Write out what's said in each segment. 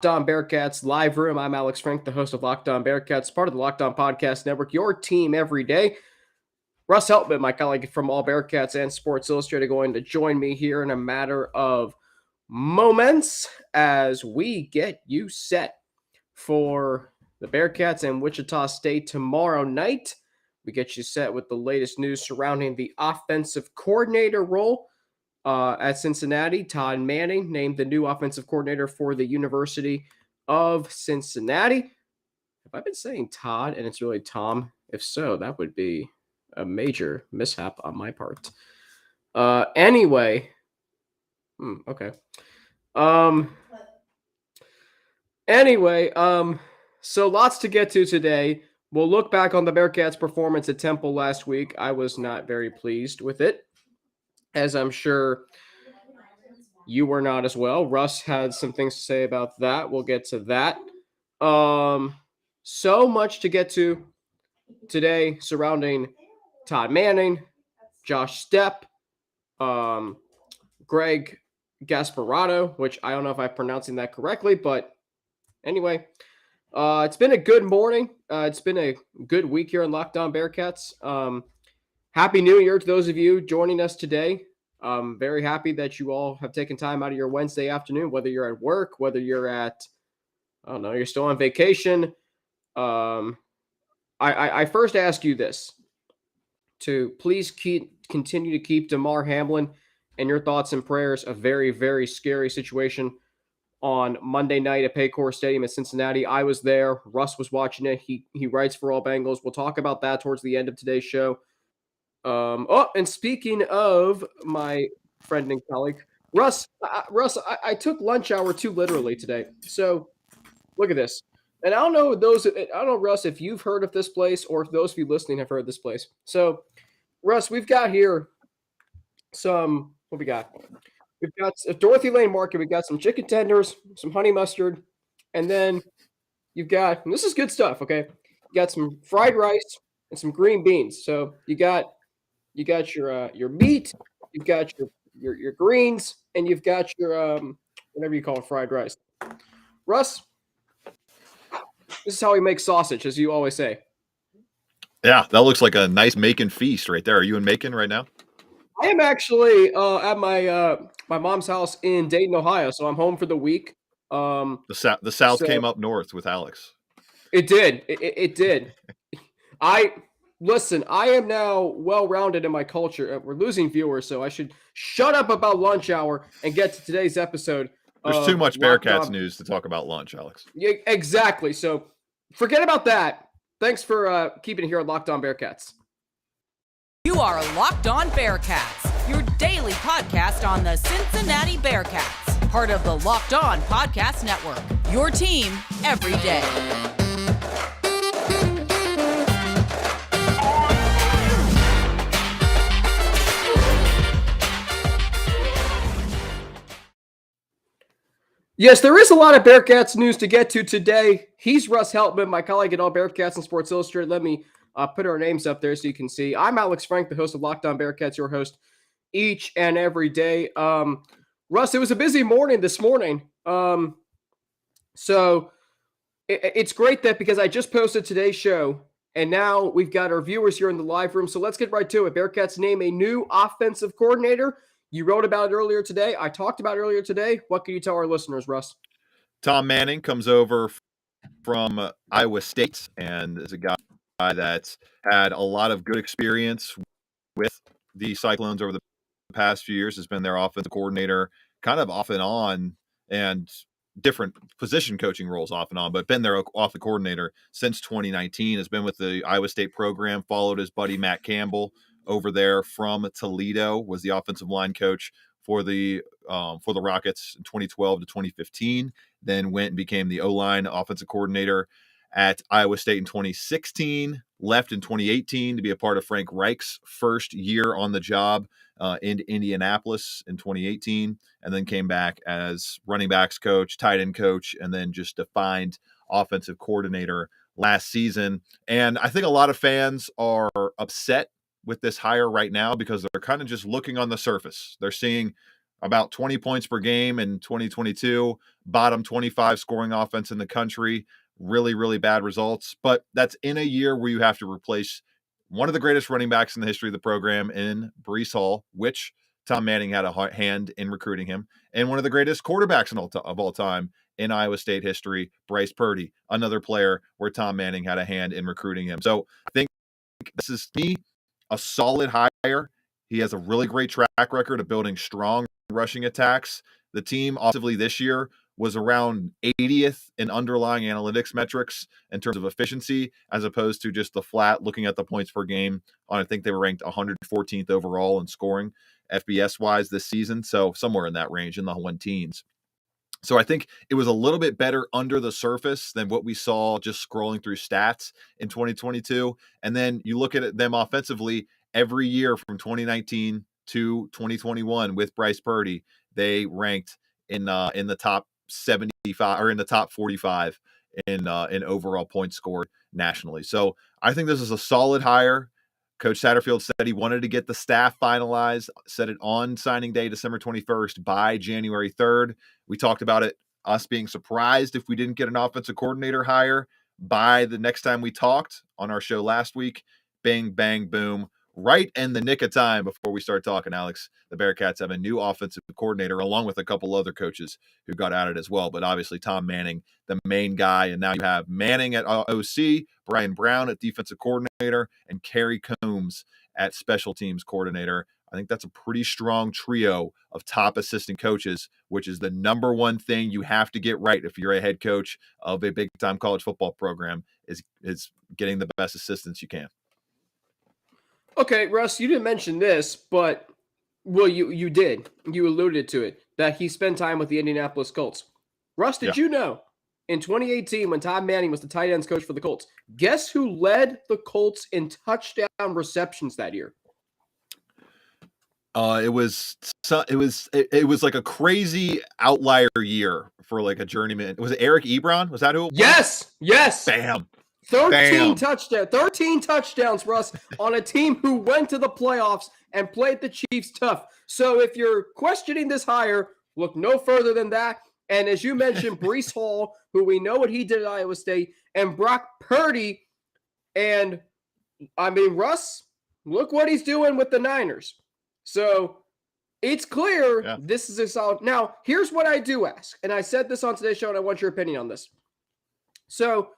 On Bearcats live room. I'm Alex Frank, the host of Locked On Bearcats, part of the Locked On Podcast Network, your team every day. Russ Heltman, my colleague from All Bearcats and Sports Illustrated, going to join me here in a matter of moments as we get you set for the Bearcats and Wichita State tomorrow night. We get you set with the latest news surrounding the offensive coordinator role at Cincinnati. Todd Manning named the new offensive coordinator for the University of Cincinnati. Have I been saying Todd and it's really Tom? If so, that would be a major mishap on my part. Anyway. Okay. So lots to get to today. We'll look back on the Bearcats' performance at Temple last week. I was not very pleased with it, as I'm sure you were not as well. Russ had some things to say about that. We'll get to that. So much to get to today surrounding Todd Manning, Josh Stepp, Greg Gasparotto, which I don't know if I'm pronouncing that correctly, but anyway, it's been a good morning. It's been a good week here on Locked On Bearcats. Happy New Year to those of you joining us today. I'm very happy that you all have taken time out of your Wednesday afternoon, whether you're at work, whether you're at, I don't know, you're still on vacation. I first ask you this, to please continue to keep Damar Hamlin and your thoughts and prayers. A very, very scary situation on Monday night at Paycor Stadium in Cincinnati. I was there. Russ was watching it. He writes for All Bengals. We'll talk about that towards the end of today's show. And speaking of my friend and colleague, Russ, I took lunch hour too literally today. So look at this. And I don't know, Russ, if you've heard of this place or if those of you listening have heard of this place. So, Russ, we've got here what we got? We've got Dorothy Lane Market. We've got some chicken tenders, some honey mustard, and then you've got, and this is good stuff, okay? You got some fried rice and some green beans. So you got your meat, you've got your greens, and you've got your whatever you call it, fried rice. Russ, this is how we make sausage, as you always say. Yeah, that looks like a nice Macon feast right there. Are you in Macon right now? I am actually at my mom's house in Dayton, Ohio, so I'm home for the week. The South came up north with Alex. It did. It did. Listen, I am now well-rounded in my culture. We're losing viewers, so I should shut up about lunch hour and get to today's episode. There's too much Bearcats news to talk about lunch, Alex. Yeah, exactly. So forget about that. Thanks for keeping it here on Locked On Bearcats. You are Locked On Bearcats, your daily podcast on the Cincinnati Bearcats, part of the Locked On Podcast Network, your team every day. Yes, there is a lot of Bearcats news to get to today. He's Russ Heltman, my colleague at All Bearcats and Sports Illustrated. Let me put our names up there so you can see. I'm Alex Frank, the host of Locked On Bearcats, your host each and every day. Russ, it was a busy morning this morning. So it's great that because I just posted today's show, and now we've got our viewers here in the live room. So let's get right to it. Bearcats name a new offensive coordinator. You wrote about it earlier today. I talked about it earlier today. What can you tell our listeners, Russ? Tom Manning comes over from Iowa State and is a guy that's had a lot of good experience with the Cyclones over the past few years, has been their offensive coordinator kind of off and on, and different position coaching roles off and on, but been their offensive coordinator since 2019, has been with the Iowa State program, followed his buddy Matt Campbell over there from Toledo, was the offensive line coach for the Rockets in 2012 to 2015, then went and became the O-line offensive coordinator at Iowa State in 2016, left in 2018 to be a part of Frank Reich's first year on the job in Indianapolis in 2018, and then came back as running backs coach, tight end coach, and then just defined offensive coordinator last season. And I think a lot of fans are upset with this hire right now because they're kind of just looking on the surface. They're seeing about 20 points per game in 2022, bottom 25 scoring offense in the country. Really, really bad results. But that's in a year where you have to replace one of the greatest running backs in the history of the program in Breece Hall, which Tom Manning had a hand in recruiting him, and one of the greatest quarterbacks of all time in Iowa State history, Bryce Purdy, another player where Tom Manning had a hand in recruiting him. So I think this is, to me, a solid hire. He has a really great track record of building strong rushing attacks. The team offensively this year was around 80th in underlying analytics metrics in terms of efficiency, as opposed to just the flat looking at the points per game. I think they were ranked 114th overall in scoring FBS-wise this season, so somewhere in that range in the 1 teens. So I think it was a little bit better under the surface than what we saw just scrolling through stats in 2022. And then you look at them offensively every year from 2019 to 2021 with Bryce Purdy, they ranked in the top 75 or in the top 45 in overall points scored nationally. So I think this is a solid hire. Coach Satterfield said he wanted to get the staff finalized, said it on signing day, December 21st, by January 3rd. We talked about it, us being surprised if we didn't get an offensive coordinator hire by the next time we talked on our show last week. Bang, bang, boom. Right in the nick of time before we start talking, Alex, the Bearcats have a new offensive coordinator along with a couple other coaches who got added as well. But obviously Tom Manning, the main guy. And now you have Manning at OC, Brian Brown at defensive coordinator, and Kerry Coombs at special teams coordinator. I think that's a pretty strong trio of top assistant coaches, which is the number one thing you have to get right if you're a head coach of a big-time college football program is getting the best assistants you can. Okay, Russ, you didn't mention this, but, well, you did. You alluded to it, that he spent time with the Indianapolis Colts. Russ, did you know, in 2018, when Todd Manning was the tight ends coach for the Colts, guess who led the Colts in touchdown receptions that year? It was like a crazy outlier year for like a journeyman. Was it Eric Ebron? Was that who it was? Yes. Bam. 13 touchdowns, Russ, on a team who went to the playoffs and played the Chiefs tough. So if you're questioning this hire, look no further than that. And as you mentioned, Breece Hall, who we know what he did at Iowa State, and Brock Purdy. And, I mean, Russ, look what he's doing with the Niners. So it's clear this is a solid. Now, here's what I do ask. And I said this on today's show, and I want your opinion on this. So,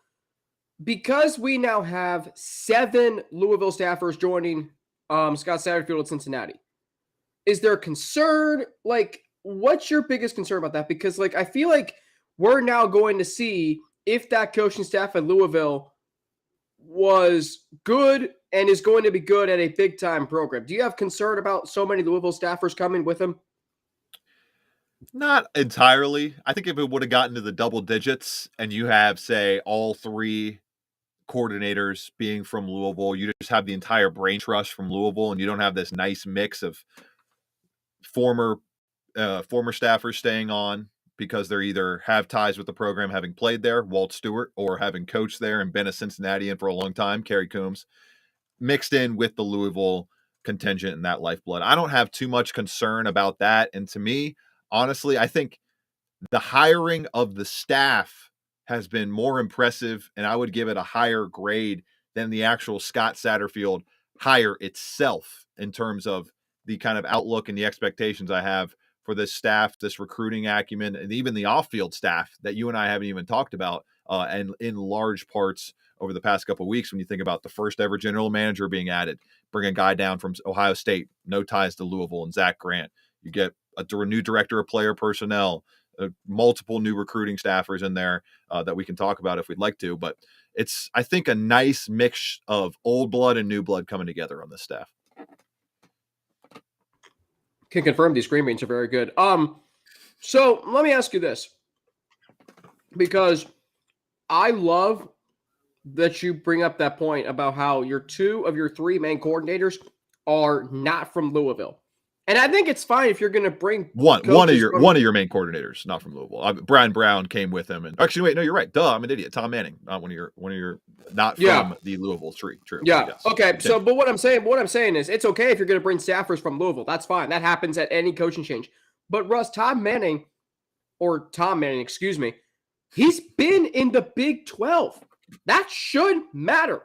because we now have 7 Louisville staffers joining Scott Satterfield at Cincinnati, is there concern? Like, what's your biggest concern about that? Because, like, I feel like we're now going to see if that coaching staff at Louisville was good and is going to be good at a big-time program. Do you have concern about so many Louisville staffers coming with him? Not entirely. I think if it would have gotten to the double digits and you have, say, all 3 coordinators being from Louisville, you just have the entire brain trust from Louisville, and you don't have this nice mix of former staffers staying on because they're either have ties with the program, having played there, Walt Stewart, or having coached there and been a Cincinnatian for a long time, Kerry Coombs, mixed in with the Louisville contingent and that lifeblood. I don't have too much concern about that. And to me, honestly, I think the hiring of the staff has been more impressive, and I would give it a higher grade than the actual Scott Satterfield hire itself in terms of the kind of outlook and the expectations I have for this staff, this recruiting acumen, and even the off-field staff that you and I haven't even talked about, and in large parts over the past couple of weeks, when you think about the first ever general manager being added, bring a guy down from Ohio State, no ties to Louisville, and Zach Grant. You get a new director of player personnel, multiple new recruiting staffers in there that we can talk about if we'd like to. But it's, I think, a nice mix of old blood and new blood coming together on this staff. Can confirm these green beans are very good. So let me ask you this, because I love that you bring up that point about how your 2 of your 3 main coordinators are not from Louisville. And I think it's fine if you're going to bring one of your main coordinators, not from Louisville. Brian Brown came with him, and actually, wait, no, you're right. Duh, I'm an idiot. Tom Manning, not one of your not from the Louisville tree. True. Yeah. Yes. Okay. So, but what I'm saying is, it's okay if you're going to bring staffers from Louisville. That's fine. That happens at any coaching change. But Russ, Tom Manning, excuse me, he's been in the Big 12. That should matter,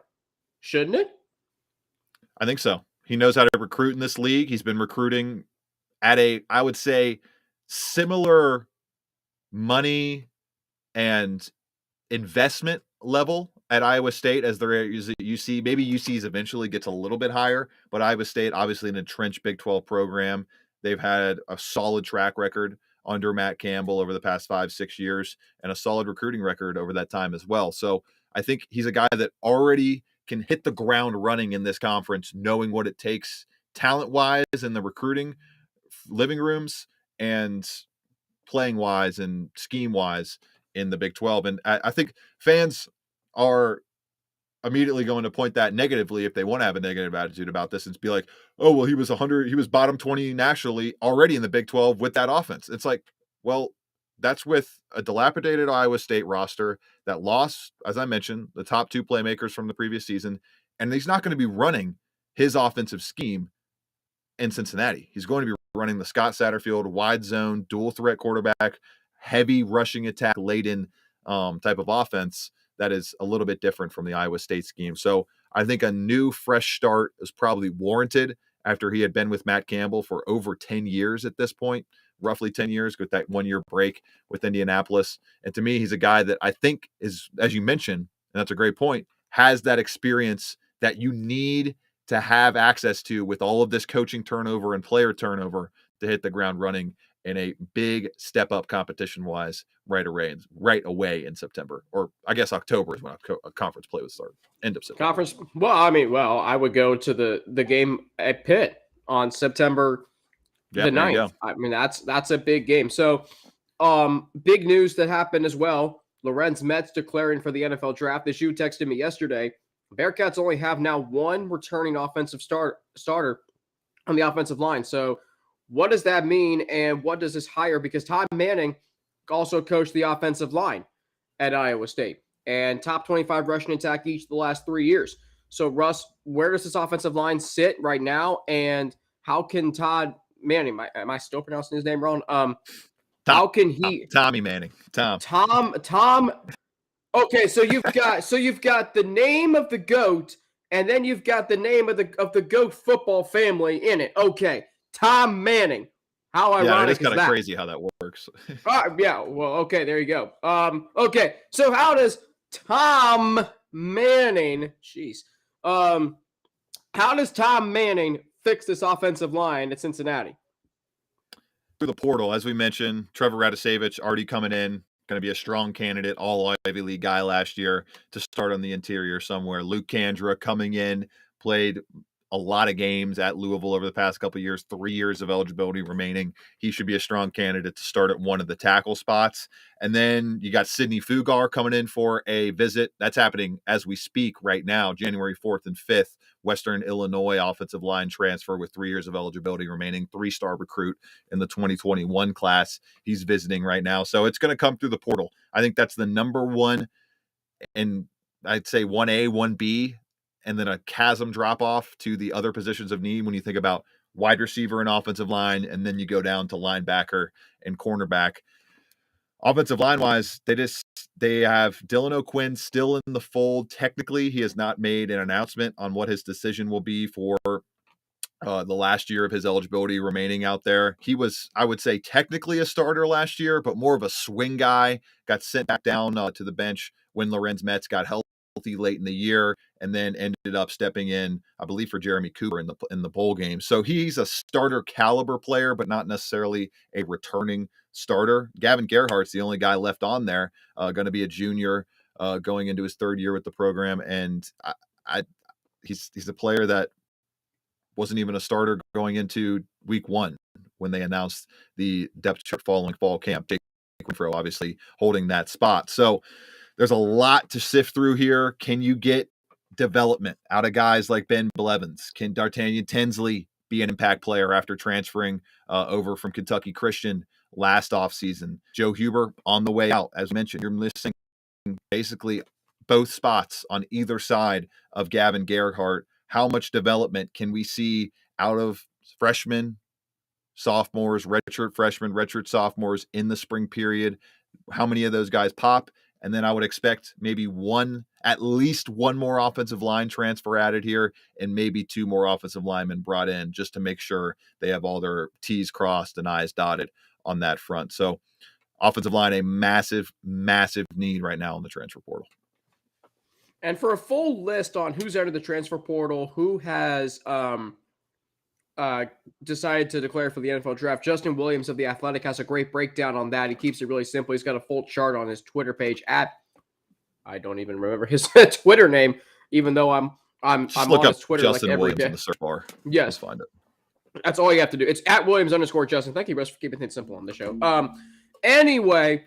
shouldn't it? I think so. He knows how to recruit in this league. He's been recruiting at I would say, similar money and investment level at Iowa State as there is at UC. Maybe UC's eventually gets a little bit higher, but Iowa State, obviously an entrenched Big 12 program. They've had a solid track record under Matt Campbell over the past 5-6 years and a solid recruiting record over that time as well. So I think he's a guy that already can hit the ground running in this conference, knowing what it takes talent-wise in the recruiting living rooms and playing-wise and scheme-wise in the Big 12. And I think fans are immediately going to point that negatively if they want to have a negative attitude about this and be like, oh, well, he was bottom 20 nationally already in the Big 12 with that offense. It's like, well, that's with a dilapidated Iowa State roster that lost, as I mentioned, the top 2 playmakers from the previous season. And he's not going to be running his offensive scheme in Cincinnati. He's going to be running the Scott Satterfield wide zone, dual threat quarterback, heavy rushing attack laden type of offense that is a little bit different from the Iowa State scheme. So I think a new fresh start is probably warranted after he had been with Matt Campbell for over 10 years at this point, roughly 10 years with that 1-year break with Indianapolis. And to me, he's a guy that I think is, as you mentioned, and that's a great point, has that experience that you need to have access to with all of this coaching turnover and player turnover to hit the ground running in a big step up competition wise right away in September, or I guess October is when a conference play would start. End of September. Conference. Well, I would go to the game at Pitt on September the 9th. I mean, that's a big game. So, big news that happened as well. Lorenz Metz declaring for the NFL draft. As you texted me yesterday, Bearcats only have now one returning offensive starter on the offensive line. So what does that mean, and what does this hire? Because Todd Manning also coached the offensive line at Iowa State and top 25 rushing attack each of the last 3 years. So, Russ, where does this offensive line sit right now, and how can Todd Manning, am I still pronouncing his name wrong? How can he? Tommy Manning. Tom. Okay, so you've got the name of the GOAT, and then you've got the name of the GOAT football family in it. Okay, Tom Manning. How ironic is that? Yeah, it's kind of crazy how that works. Yeah, well, okay, there you go. Okay, so how does Tom Manning, how does Tom Manning fix this offensive line at Cincinnati? Through the portal, as we mentioned, Trevor Radisevich already coming in, going to be a strong candidate, all Ivy League guy last year to start on the interior somewhere. Luke Kandra coming in, played a lot of games at Louisville over the past couple of years, 3 years of eligibility remaining. He should be a strong candidate to start at one of the tackle spots. And then you got Sidney Fugar coming in for a visit. That's happening as we speak right now, January 4th and 5th. Western Illinois offensive line transfer with 3 years of eligibility remaining, 3-star recruit in the 2021 class. He's visiting right now. So it's going to come through the portal. I think that's the number one, and I'd say 1A, 1B, and then a chasm drop off to the other positions of need when you think about wide receiver and offensive line, and then you go down to linebacker and cornerback. Offensive line wise, they have Dylan O'Quinn still in the fold. Technically, he has not made an announcement on what his decision will be for the last year of his eligibility remaining out there. He was, I would say, technically a starter last year, but more of a swing guy. Got sent back down to the bench when Lorenz Metz got healthy late in the year, and then ended up stepping in, I believe, for Jeremy Cooper in the bowl game. So he's a starter caliber player, but not necessarily a returning starter. Gavin Gerhardt's the only guy left on there, going to be a junior going into his 3rd year with the program, and he's a player that wasn't even a starter going into week 1 when they announced the depth chart following fall camp. Jake Winfro obviously holding that spot. So there's a lot to sift through here. Can you get development out of guys like Ben Blevins? Can D'Artagnan Tinsley be an impact player after transferring over from Kentucky Christian last offseason? Joe Huber on the way out. As mentioned, you're missing basically both spots on either side of Gavin Gerhardt. How much development can we see out of freshmen sophomores, redshirt freshmen, redshirt sophomores in the spring period. How many of those guys pop? And then I would expect maybe at least one more offensive line transfer added here and maybe 2 more offensive linemen brought in just to make sure they have all their T's crossed and I's dotted on that front. So offensive line, a massive, massive need right now in the transfer portal. And for a full list on who's entered the transfer portal, who has decided to declare for the NFL draft, Justin Williams of The Athletic has a great breakdown on that. He keeps it really simple. He's got a full chart on his Twitter page I don't even remember his Twitter name, even though I'm on his Twitter Justin like every Williams day. in the search bar. Yes. Let's find it. That's all you have to do. It's at Williams_Justin. Thank you, Russ, for keeping things simple on the show. Anyway,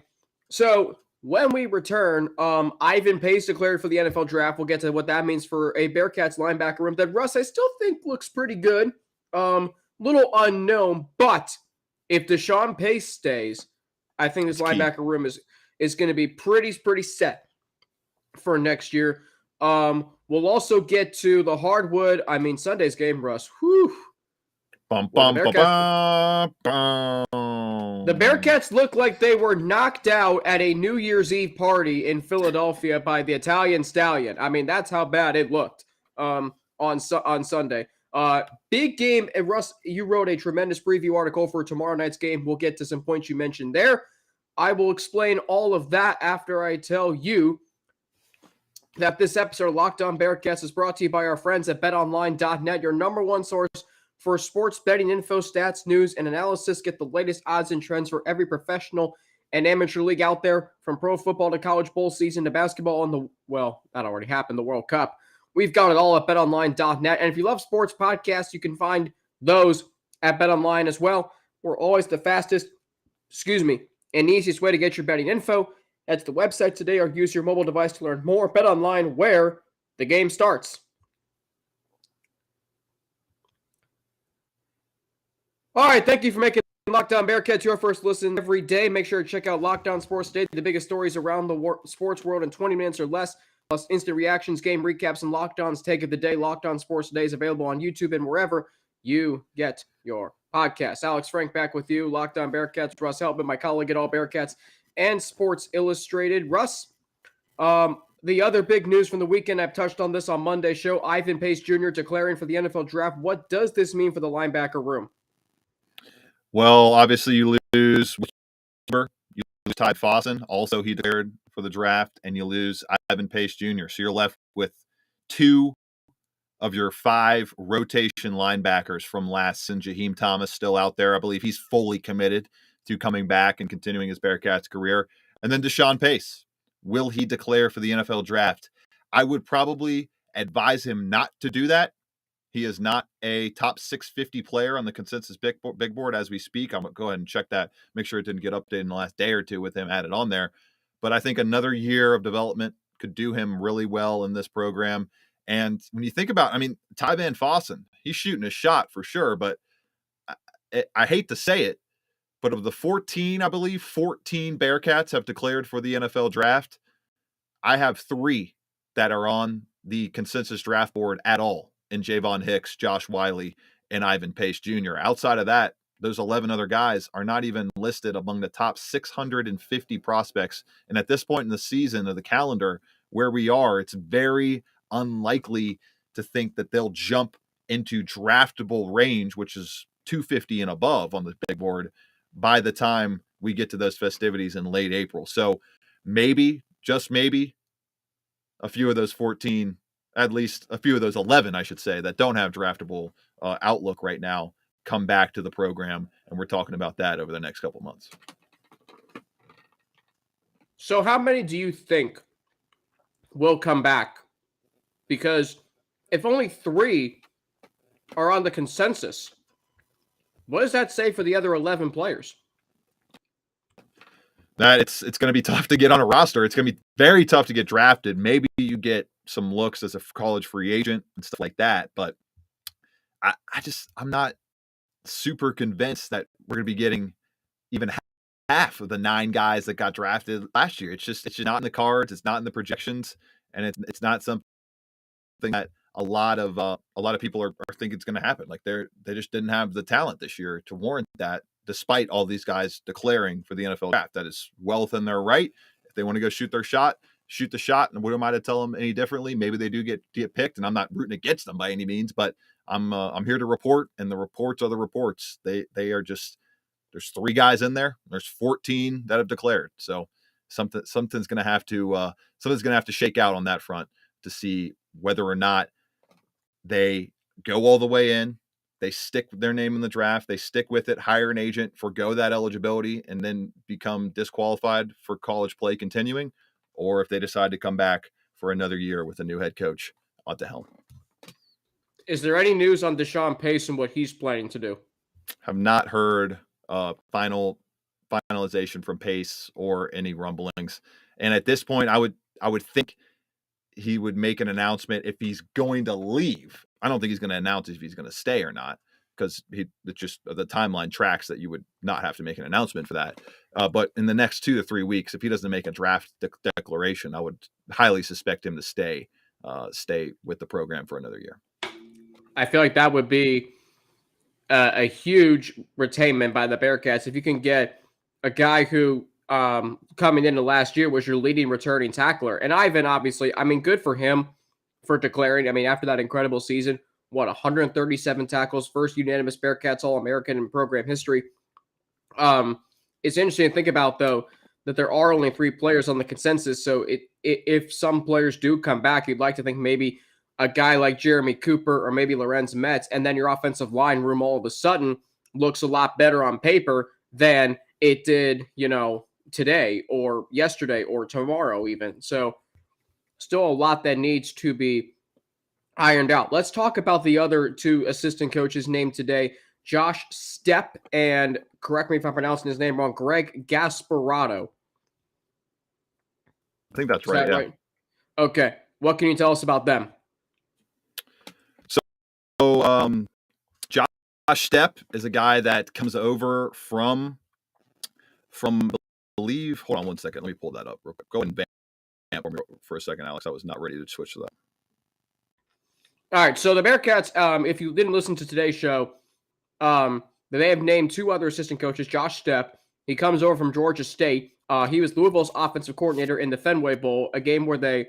so when we return, Ivan Pace declared for the NFL draft. We'll get to what that means for a Bearcats linebacker room that Russ I still think looks pretty good. Little unknown, but if Deshaun Pace stays, I think this linebacker room is going to be pretty set for next year. We'll also get to the hardwood. I mean, Sunday's game, Russ. Whew. The Bearcats look like they were knocked out at a New Year's Eve party in Philadelphia by the Italian Stallion. I mean, that's how bad it looked on Sunday. Big game. And Russ, you wrote a tremendous preview article for tomorrow night's game. We'll get to some points you mentioned there. I will explain all of that after I tell you that this episode of Locked On Bearcats is brought to you by our friends at betonline.net, your number one source for sports betting info, stats, news, and analysis. Get the latest odds and trends for every professional and amateur league out there, from pro football to college bowl season to basketball and that already happened, the World Cup. We've got it all at betonline.net. And if you love sports podcasts, you can find those at BetOnline as well. We're always the fastest, and easiest way to get your betting info. Head to the website today or use your mobile device to learn more. BetOnline, where the game starts. All right, thank you for making Locked On Bearcats your first listen every day. Make sure to check out Locked On Sports Today, the biggest stories around the sports world in 20 minutes or less, plus instant reactions, game recaps, and Locked On's take of the day. Locked On Sports Today is available on YouTube and wherever you get your podcasts. Alex Frank back with you. Locked On Bearcats, Russ Heltman, my colleague at All Bearcats and Sports Illustrated. Russ, the other big news from the weekend, I've touched on this on Monday's show, Ivan Pace Jr. declaring for the NFL draft. What does this mean for the linebacker room? Well, obviously you lose Ty Fossen. Also, he declared for the draft, and you lose Ivan Pace Jr. So you're left with 2 of your 5 rotation linebackers from last season. Jaheim Thomas still out there. I believe he's fully committed to coming back and continuing his Bearcats career. And then Deshaun Pace. Will he declare for the NFL draft? I would probably advise him not to do that. He is not a top 650 player on the consensus big board as we speak. I'm going to go ahead and check that, make sure it didn't get updated in the last day or two with him added on there. But I think another year of development could do him really well in this program. And when you think about, Ty Van Fossen, he's shooting a shot for sure, but I hate to say it, but of the 14 Bearcats have declared for the NFL draft, I have 3 that are on the consensus draft board at all. And Javon Hicks, Josh Wiley, and Ivan Pace Jr. Outside of that, those 11 other guys are not even listed among the top 650 prospects. And at this point in the season of the calendar where we are, it's very unlikely to think that they'll jump into draftable range, which is 250 and above on the big board, by the time we get to those festivities in late April. So maybe, just maybe, a few of those 14, at least a few of those 11, I should say, that don't have draftable outlook right now, come back to the program. And we're talking about that over the next couple months. So how many do you think will come back? Because if only 3 are on the consensus, what does that say for the other 11 players? That it's going to be tough to get on a roster. It's going to be very tough to get drafted. Maybe you get some looks as a college free agent and stuff like that. But I'm not super convinced that we're going to be getting even half of the 9 guys that got drafted last year. It's just not in the cards. It's not in the projections. And it's not something that a lot of people are think it's going to happen. Like they just didn't have the talent this year to warrant that, despite all these guys declaring for the NFL draft. That is well within their right. If they want to go shoot the shot. And what am I to tell them any differently? Maybe they do get picked, and I'm not rooting against them by any means, but I'm here to report, and the reports are the reports. They are just, there's 3 guys in there. There's 14 that have declared. So something's going to have to shake out on that front to see whether or not they go all the way in. They stick their name in the draft. They stick with it, hire an agent, forgo that eligibility, and then become disqualified for college play continuing, or if they decide to come back for another year with a new head coach at the helm. Is there any news on Deshaun Pace and what he's planning to do? Have not heard finalization from Pace or any rumblings. And at this point, I would think he would make an announcement if he's going to leave. I don't think he's going to announce if he's going to stay or not, because it's just the timeline tracks that you would not have to make an announcement for that. But in the next 2 to 3 weeks, if he doesn't make a draft declaration, I would highly suspect him to stay with the program for another year. I feel like that would be a huge retainment by the Bearcats if you can get a guy who coming into last year was your leading returning tackler. And Ivan, obviously, I mean, good for him for declaring. I mean, after that incredible season, 137 tackles, first unanimous Bearcats All-American in program history. It's interesting to think about, though, that there are only 3 players on the consensus. So if some players do come back, you'd like to think maybe a guy like Jeremy Cooper or maybe Lorenz Metz, and then your offensive line room all of a sudden looks a lot better on paper than it did, today or yesterday or tomorrow even. So still a lot that needs to be ironed out. Let's talk about the other 2 assistant coaches named today, Josh Stepp and, correct me if I'm pronouncing his name wrong, Greg Gasparato. I think that's right. Yeah. Right? Okay. What can you tell us about them? So Josh Stepp is a guy that comes over from believe. Hold on one second. Let me pull that up real quick. Go and vamp for a second, Alex. I was not ready to switch to that. All right. So the Bearcats, if you didn't listen to today's show, they have named 2 other assistant coaches. Josh Stepp, he comes over from Georgia State. He was Louisville's offensive coordinator in the Fenway Bowl, a game where they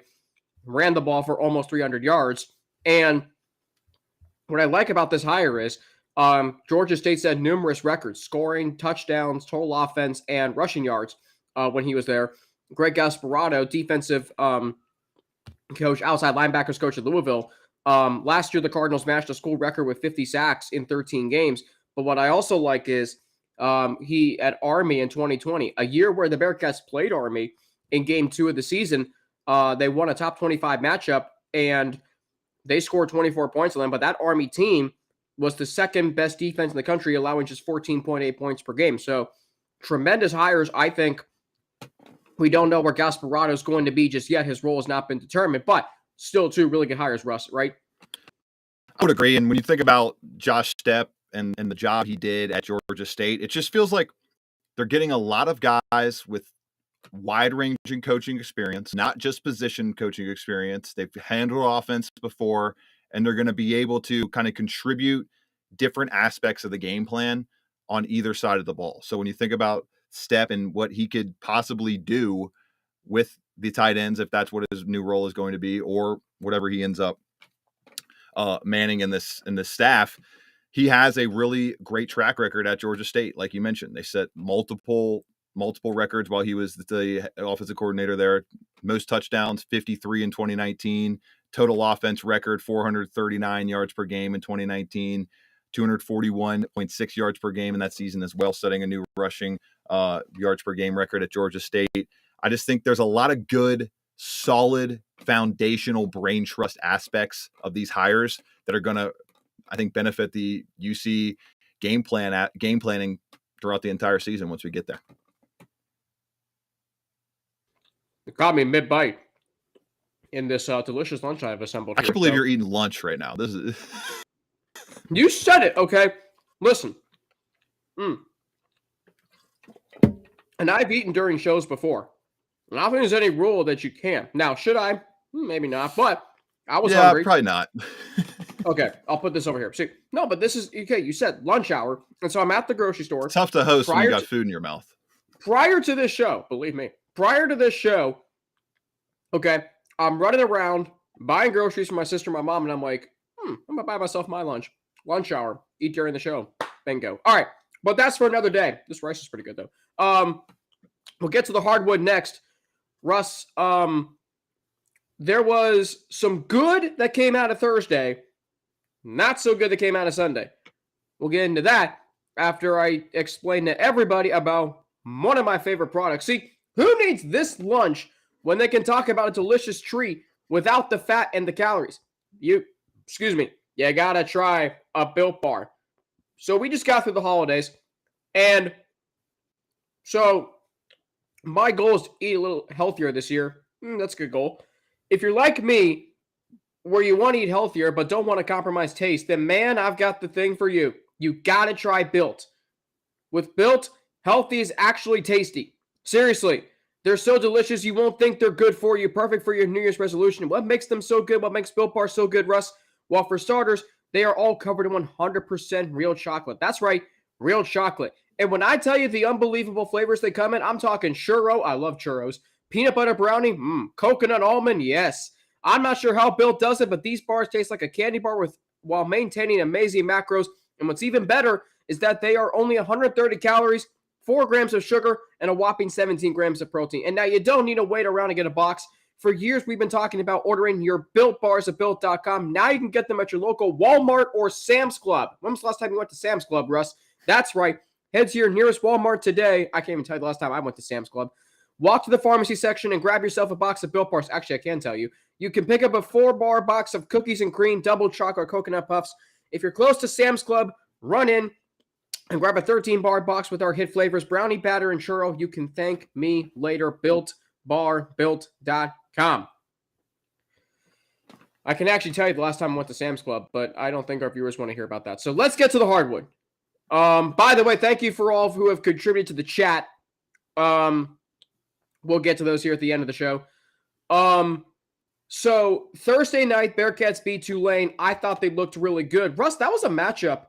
ran the ball for almost 300 yards. And what I like about this hire is Georgia State set numerous records, scoring, touchdowns, total offense, and rushing yards when he was there. Greg Gasparato, defensive coach, outside linebackers coach at Louisville. Last year, the Cardinals matched a school record with 50 sacks in 13 games. But what I also like is he at Army in 2020, a year where the Bearcats played Army in game 2 of the season. They won a top 25 matchup, and they scored 24 points on them. But that Army team was the second best defense in the country, allowing just 14.8 points per game. So tremendous hires. I think we don't know where Gasparato is going to be just yet. His role has not been determined, but still 2 really good hires, Russ, right? I would agree. And when you think about Josh Stepp and the job he did at Georgia State, it just feels like they're getting a lot of guys with wide-ranging coaching experience, not just position coaching experience. They've handled offense before, and they're going to be able to kind of contribute different aspects of the game plan on either side of the ball. So when you think about Stepp and what he could possibly do with the tight ends, if that's what his new role is going to be, or whatever he ends up manning in this staff, he has a really great track record at Georgia State. Like you mentioned, they set multiple records while he was the offensive coordinator there. Most touchdowns, 53 in 2019. Total offense record, 439 yards per game in 2019. 241.6 yards per game in that season as well, setting a new rushing yards per game record at Georgia State. I just think there's a lot of good, solid, foundational brain trust aspects of these hires that are going to, I think, benefit the UC game planning throughout the entire season once we get there. You caught me mid-bite in this delicious lunch I've assembled. I can't believe you're eating lunch right now. This is. You said it, okay? Listen. And I've eaten during shows before. I don't think there's any rule that you can't. Now, should I? Maybe not. But I was Yeah, hungry. probably not. Okay, I'll put this over here. See, no, but this is okay. You said lunch hour, and so I'm at the grocery store. It's tough to host when you got to, food in your mouth. prior to this show. Believe me, prior to this show, okay, I'm running around buying groceries for my sister, and my mom, and I'm like, I'm gonna buy myself my lunch hour, eat during the show. Bingo. All right, but that's for another day. This rice is pretty good though. We'll get to the hardwood next. Russ, there was some good that came out of Thursday, not so good that came out of Sunday. We'll get into that after I explain to everybody about one of my favorite products. See, who needs this lunch when they can talk about a delicious treat without the fat and the calories? You gotta try a Built Bar. So we just got through the holidays, and so my goal is to eat a little healthier this year. That's a good goal. If you're like me, where you want to eat healthier but don't want to compromise taste, then man, I've got the thing for you. You gotta try Built. With Built, healthy is actually tasty. Seriously, they're so delicious you won't think they're good for you, perfect for your New Year's resolution. What makes them so good? What makes Built Bar so good, Russ? Well, for starters, they are all covered in 100% real chocolate. That's right, real chocolate. And when I tell you the unbelievable flavors they come in, I'm talking churro. I love churros. Peanut butter brownie. Coconut almond. Yes. I'm not sure how Built does it, but these bars taste like a candy bar while maintaining amazing macros. And what's even better is that they are only 130 calories, 4 grams of sugar, and a whopping 17 grams of protein. And now you don't need to wait around to get a box. For years, we've been talking about ordering your Built Bars at Built.com. Now you can get them at your local Walmart or Sam's Club. When was the last time you went to Sam's Club, Russ? That's right. Head to your nearest Walmart today. I can't even tell you the last time I went to Sam's Club. Walk to the pharmacy section and grab yourself a box of Built Bars. Actually, I can tell you. You can pick up a 4-bar box of cookies and cream, double chocolate coconut puffs. If you're close to Sam's Club, run in and grab a 13-bar box with our hit flavors, brownie batter and churro. You can thank me later. Built Bar, Built.com. I can actually tell you the last time I went to Sam's Club, but I don't think our viewers want to hear about that. So let's get to the hardwood. By the way, thank you for all who have contributed to the chat. We'll get to those here at the end of the show. So Thursday night, Bearcats beat Tulane. I thought they looked really good. Russ, that was a matchup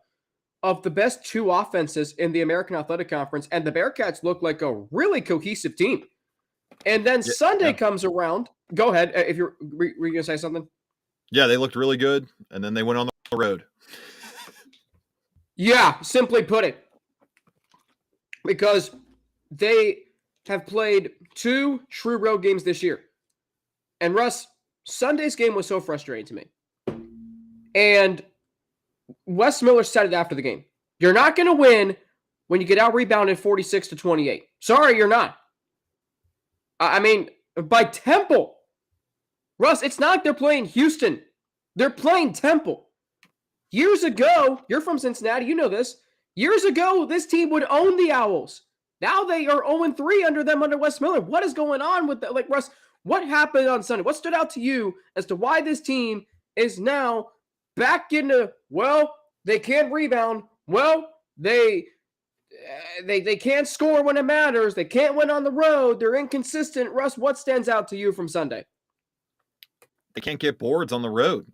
of the best two offenses in the American Athletic Conference, and the Bearcats looked like a really cohesive team. And then Sunday comes around. Go ahead. If were you going to say something? Yeah, they looked really good, and then they went on the road. Yeah, simply put it. Because they have played 2 true road games this year. And Russ, Sunday's game was so frustrating to me. And Wes Miller said it after the game. You're not going to win when you get out-rebounded 46-28. Sorry, you're not. I mean, by Temple. Russ, it's not like they're playing Houston. They're playing Temple. Years ago, you're from Cincinnati, you know this. Years ago, this team would own the Owls. Now they are 0-3 under them under Wes Miller. What is going on with that? Like, Russ, what happened on Sunday? What stood out to you as to why this team is now back into, well, they can't rebound. Well, they can't score when it matters. They can't win on the road. They're inconsistent. Russ, what stands out to you from Sunday? They can't get boards on the road.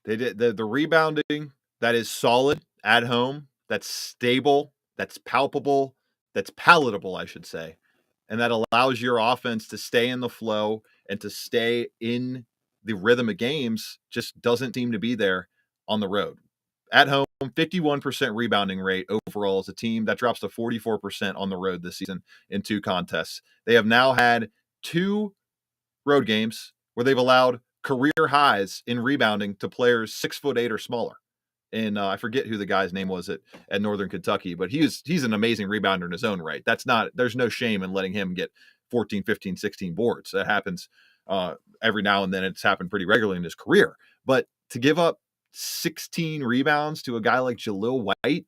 They did the rebounding that is solid at home, that's stable, that's palpable, that's palatable, I should say. And that allows your offense to stay in the flow and to stay in the rhythm of games just doesn't seem to be there on the road. At home, 51% rebounding rate overall as a team. That drops to 44% on the road this season in 2 contests. They have now had 2 road games where they've allowed career highs in rebounding to players 6'8" or smaller. And I forget who the guy's name was at Northern Kentucky, but he's an amazing rebounder in his own right. There's no shame in letting him get 14, 15, 16 boards. That happens every now and then. It's happened pretty regularly in his career. But to give up 16 rebounds to a guy like Jalil White,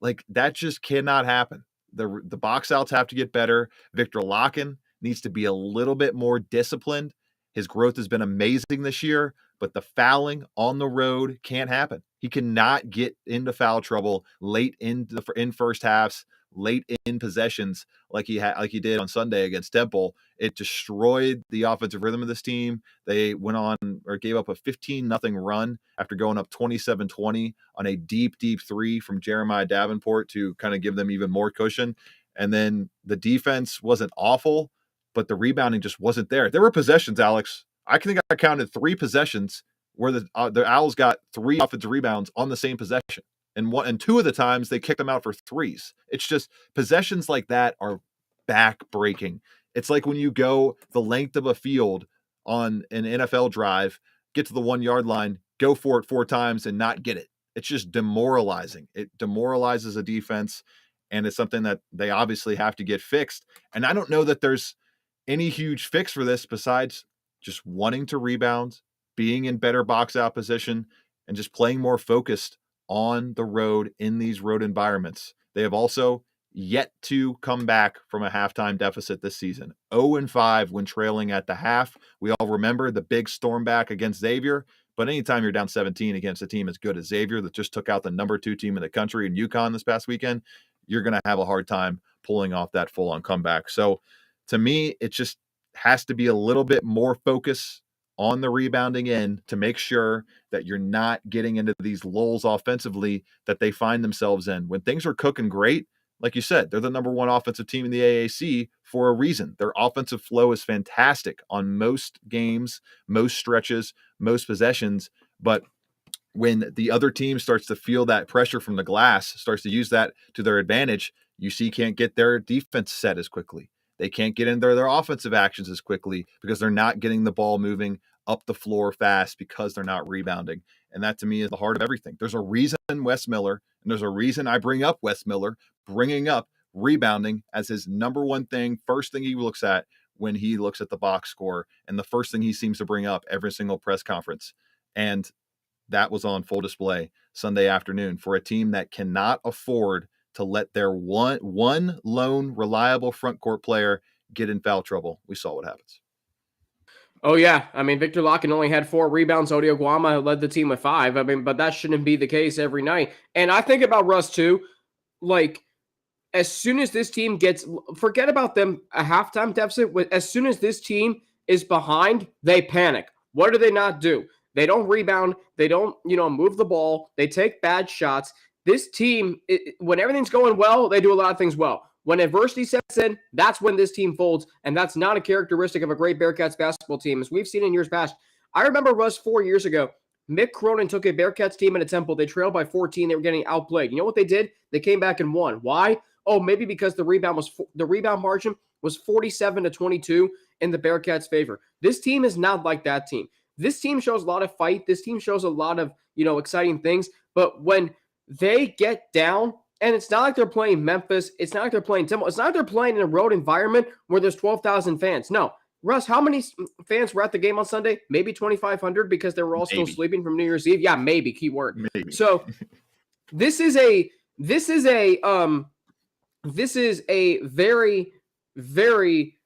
like that just cannot happen. The box outs have to get better. Victor Locken needs to be a little bit more disciplined. His growth has been amazing this year, but the fouling on the road can't happen. He cannot get into foul trouble late in first halves late in possessions like he did on Sunday against Temple, it destroyed the offensive rhythm of this team. They went on or gave up a 15-0 run after going up 27-20 on a deep three from Jeremiah Davenport to kind of give them even more cushion. And then the defense wasn't awful, but the rebounding just wasn't there. There were possessions, Alex. I think I counted 3 possessions where the Owls got 3 offensive rebounds on the same possession. And 2 of the times they kicked them out for threes. It's just possessions like that are back-breaking. It's like when you go the length of a field on an NFL drive, get to the 1-yard line, go for it 4 times and not get it. It's just demoralizing. It demoralizes a defense, and it's something that they obviously have to get fixed. And I don't know that there's any huge fix for this besides just wanting to rebound, being in better box out position, and just playing more focused on the road in these road environments. They have also yet to come back from a halftime deficit this season. 0-5 when trailing at the half. We all remember the big storm back against Xavier, but anytime you're down 17 against a team as good as Xavier that just took out the number 2 team in the country in UConn this past weekend, you're going to have a hard time pulling off that full-on comeback. So to me, it just has to be a little bit more focus on the rebounding end to make sure that you're not getting into these lulls offensively that they find themselves in. When things are cooking great, like you said, they're the number 1 offensive team in the AAC for a reason. Their offensive flow is fantastic on most games, most stretches, most possessions. But when the other team starts to feel that pressure from the glass, starts to use that to their advantage, UC can't get their defense set as quickly. They can't get into their offensive actions as quickly because they're not getting the ball moving up the floor fast because they're not rebounding. And that to me is the heart of everything. There's a reason Wes Miller, and there's a reason I bring up Wes Miller, bringing up rebounding as his number 1 thing, first thing he looks at when he looks at the box score, and the first thing he seems to bring up every single press conference. And that was on full display Sunday afternoon for a team that cannot afford to let their one lone reliable front court player get in foul trouble. We saw what happens. Oh, yeah. I mean, Victor Locken only had 4 rebounds. Odio Guama led the team with 5. I mean, but that shouldn't be the case every night. And I think about Russ, too. Like, as soon as this team gets – forget about them a halftime deficit. As soon as this team is behind, they panic. What do they not do? They don't rebound. They don't, move the ball. They take bad shots. This team, when everything's going well, they do a lot of things well. When adversity sets in, that's when this team folds, and that's not a characteristic of a great Bearcats basketball team. As we've seen in years past, I remember, Russ, 4 years ago, Mick Cronin took a Bearcats team in a Temple. They trailed by 14. They were getting outplayed. You know what they did? They came back and won. Why? Oh, maybe because the rebound margin was 47-22 in the Bearcats' favor. This team is not like that team. This team shows a lot of fight. This team shows a lot of, exciting things. But when they get down, and it's not like they're playing Memphis, it's not like they're playing Temple, it's not like they're playing in a road environment where there's 12,000 fans. No. Russ, how many fans were at the game on Sunday? Maybe 2,500 because they were all still sleeping from New Year's Eve. Yeah, maybe, keyword. Maybe. So this is a very, very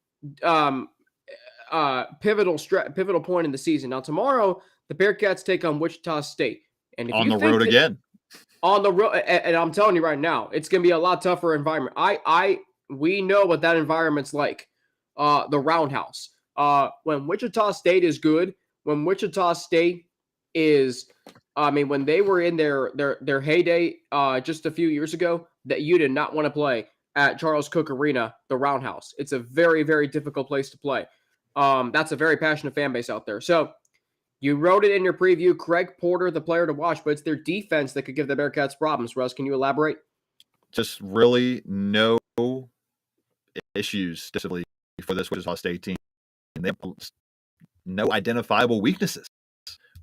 pivotal point in the season. Now tomorrow, the Bearcats take on Wichita State, and if on the road again. On the road, and I'm telling you right now, it's going to be a lot tougher environment. We know what that environment's like. The Roundhouse. When Wichita State is good, when Wichita State is, when they were in their heyday just a few years ago, that you did not want to play at Charles Cook Arena, the Roundhouse. It's a very, very difficult place to play. That's a very passionate fan base out there. So you wrote it in your preview, Craig Porter, the player to watch, but it's their defense that could give the Bearcats problems. Russ, can you elaborate? Just really no issues defensively for this Wichita State team. And they have no identifiable weaknesses.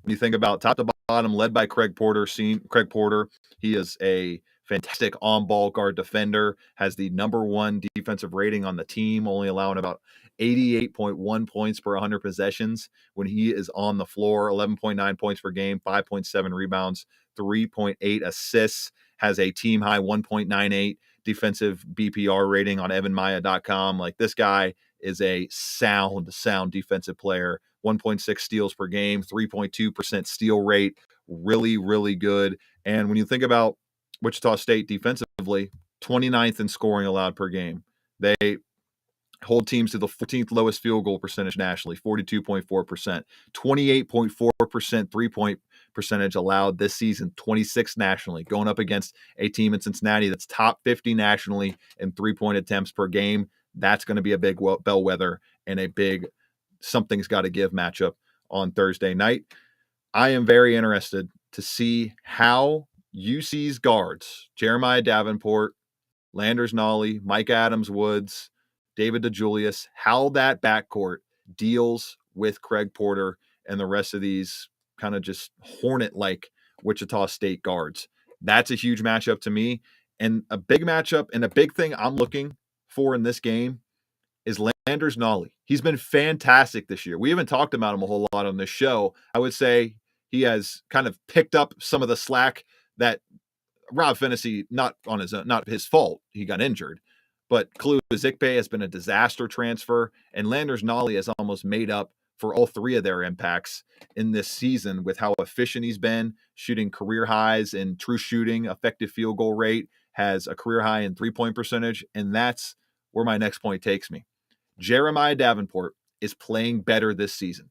When you think about top to bottom, led by Craig Porter, he is a fantastic on-ball guard defender, has the number 1 defensive rating on the team, only allowing about 88.1 points per 100 possessions when he is on the floor, 11.9 points per game, 5.7 rebounds, 3.8 assists, has a team-high 1.98 defensive BPR rating on evanmaya.com. Like, this guy is a sound defensive player, 1.6 steals per game, 3.2% steal rate, really, really good. And when you think about Wichita State defensively, 29th in scoring allowed per game. They hold teams to the 14th lowest field goal percentage nationally, 42.4%, 28.4% three-point percentage allowed this season, 26th nationally, going up against a team in Cincinnati that's top 50 nationally in three-point attempts per game. That's going to be a big bellwether and a big something's got to give matchup on Thursday night. I am very interested to see how UC's guards, Jeremiah Davenport, Landers Nolly, Mike Adams-Woods, David DeJulius, how that backcourt deals with Craig Porter and the rest of these kind of just Hornet-like Wichita State guards. That's a huge matchup to me. And a big matchup and a big thing I'm looking for in this game is Landers Nolly. He's been fantastic this year. We haven't talked about him a whole lot on this show. I would say he has kind of picked up some of the slack that Rob Fennessy, not his fault, he got injured, but Kalu Ezikpe has been a disaster transfer, and Landers Nolly has almost made up for all three of their impacts in this season with how efficient he's been, shooting career highs in true shooting, effective field goal rate, has a career high in three-point percentage, and that's where my next point takes me. Jeremiah Davenport is playing better this season.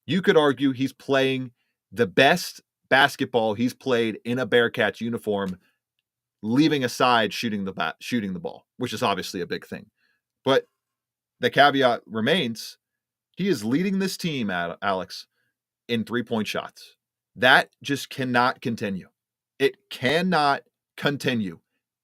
You could argue he's playing the best basketball he's played in a Bearcats uniform, leaving aside shooting the ball, which is obviously a big thing. But the caveat remains, he is leading this team, Alex, in three-point shots. That just cannot continue. It cannot continue.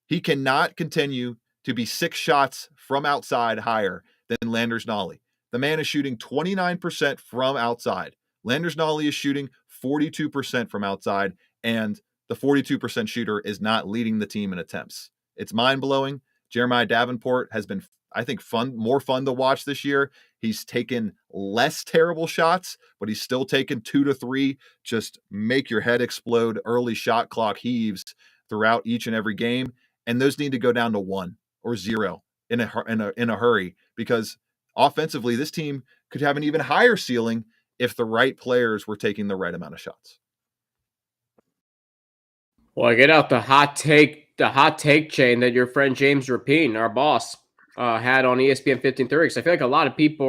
He cannot continue to be 6 shots from outside higher than Landers Nolly. The man is shooting 29% from outside. Landers Nolly is shooting 42% from outside, and the 42% shooter is not leading the team in attempts. It's mind-blowing. Jeremiah Davenport has been, I think, more fun to watch this year. He's taken less terrible shots, but he's still taken 2 to 3, just make your head explode, early shot clock heaves throughout each and every game. And those need to go down to 1 or 0 in a hurry, because offensively, this team could have an even higher ceiling if the right players were taking the right amount of shots. Well, I get out the hot take chain that your friend James Rapine, our boss, had on ESPN 1530. Because I feel like a lot of people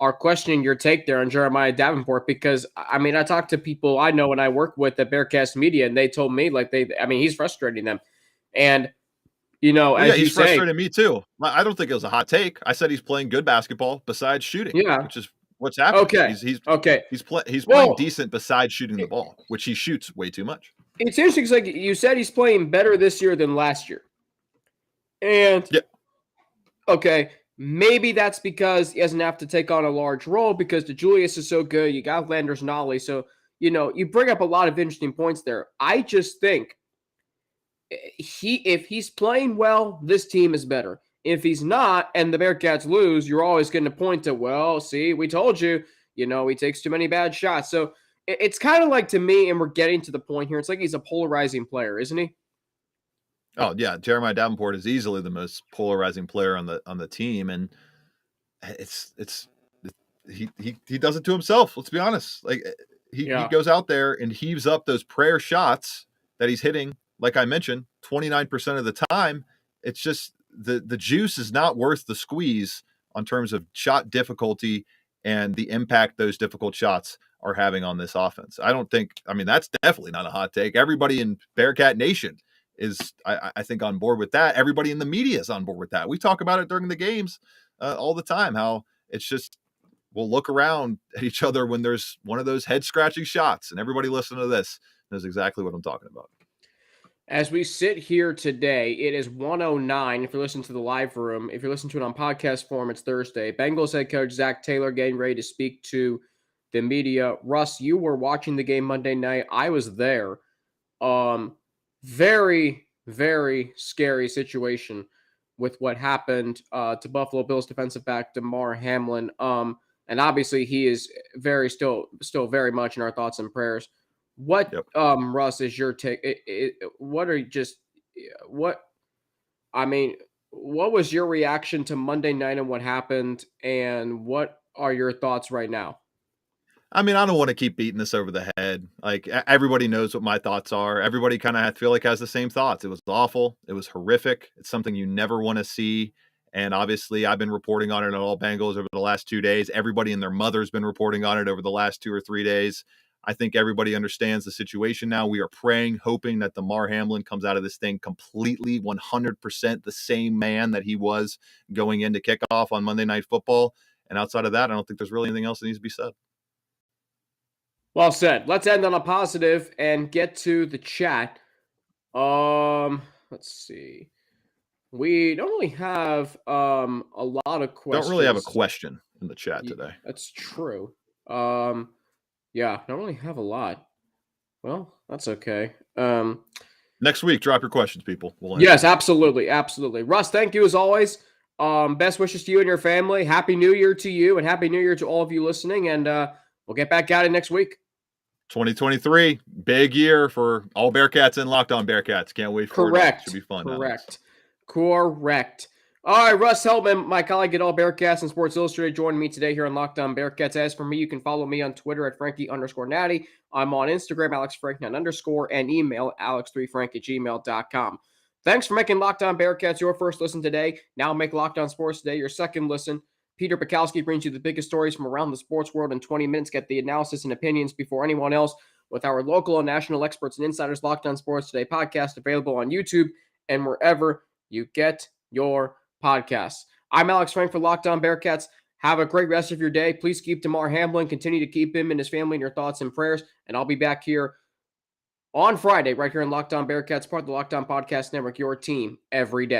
are questioning your take there on Jeremiah Davenport, because I mean, I talked to people I know and I work with at Bearcats Media, and they told me he's frustrating them. And as you he's say, frustrated me too. I don't think it was a hot take. I said he's playing good basketball besides shooting, which is what's happening. Okay. He's playing decent besides shooting the ball, which he shoots way too much. It's interesting because, like you said, he's playing better this year than last year. And okay, maybe that's because he doesn't have to take on a large role because DeJulius is so good. You got Landers Nolly, so you bring up a lot of interesting points there. I just think if he's playing well, this team is better. If he's not, and the Bearcats lose, you're always going to point to, well, see, we told you, he takes too many bad shots. So it's kind of like, to me, and we're getting to the point here, it's like he's a polarizing player, isn't he? Oh yeah, Jeremiah Davenport is easily the most polarizing player on the team, and he does it to himself. Let's be honest. Like he goes out there and heaves up those prayer shots that he's hitting. Like I mentioned, 29% of the time, it's just the juice is not worth the squeeze on terms of shot difficulty and the impact those difficult shots are having on this offense. That's definitely not a hot take. Everybody in Bearcat Nation is, I think, on board with that. Everybody in the media is on board with that. We talk about it during the games all the time, how it's just, we'll look around at each other when there's one of those head-scratching shots, and everybody listening to this knows exactly what I'm talking about. As we sit here today, it is 1:09 if you're listening to the live room. If you're listening to it on podcast form, it's Thursday. Bengals head coach Zach Taylor getting ready to speak to the media. Russ, you were watching the game Monday night. I was there. Very, very scary situation with what happened to Buffalo Bills defensive back Damar Hamlin. And obviously he is still very much in our thoughts and prayers. What, Russ, is your take? What was your reaction to Monday night and what happened, and what are your thoughts right now? I mean, I don't want to keep beating this over the head. Like everybody knows what my thoughts are. Everybody kind of feel like has the same thoughts. It was awful. It was horrific. It's something you never want to see. And obviously, I've been reporting on it at All Bengals over the last 2 days. Everybody and their mother's been reporting on it over the last 2 or 3 days. I think everybody understands the situation now. We are praying, hoping that Damar Hamlin comes out of this thing completely 100% the same man that he was going into kickoff on Monday Night Football. And outside of that, I don't think there's really anything else that needs to be said. Well said. Let's end on a positive and get to the chat. Let's see. We don't really have a lot of questions. Don't really have a question in the chat today. That's true. Yeah, don't really have a lot. Well, that's okay. Next week, drop your questions, people. Yes, absolutely. Absolutely. Russ, thank you as always. Best wishes to you and your family. Happy New Year to you and Happy New Year to all of you listening. And we'll get back at it next week. 2023, big year for all Bearcats and Locked On Bearcats. Can't wait for it. Should be fun. Correct. All right, Russ Heltman, my colleague at All Bearcats and Sports Illustrated, joining me today here on Locked On Bearcats. As for me, you can follow me on Twitter at Frankie_Natty. I'm on Instagram, AlexFrank9_, and email alex3frank@gmail.com. Thanks for making Locked On Bearcats your first listen today. Now make Locked On Sports Today your second listen. Peter Bukowski brings you the biggest stories from around the sports world in 20 minutes. Get the analysis and opinions before anyone else with our local and national experts and insiders. Locked On Sports Today podcast available on YouTube and wherever you get your podcasts. I'm Alex Frank for Locked On Bearcats. Have a great rest of your day. Please keep Damar Hamlin. Continue to keep him and his family in your thoughts and prayers. And I'll be back here on Friday right here in Locked On Bearcats, part of the Locked On Podcast Network, your team every day.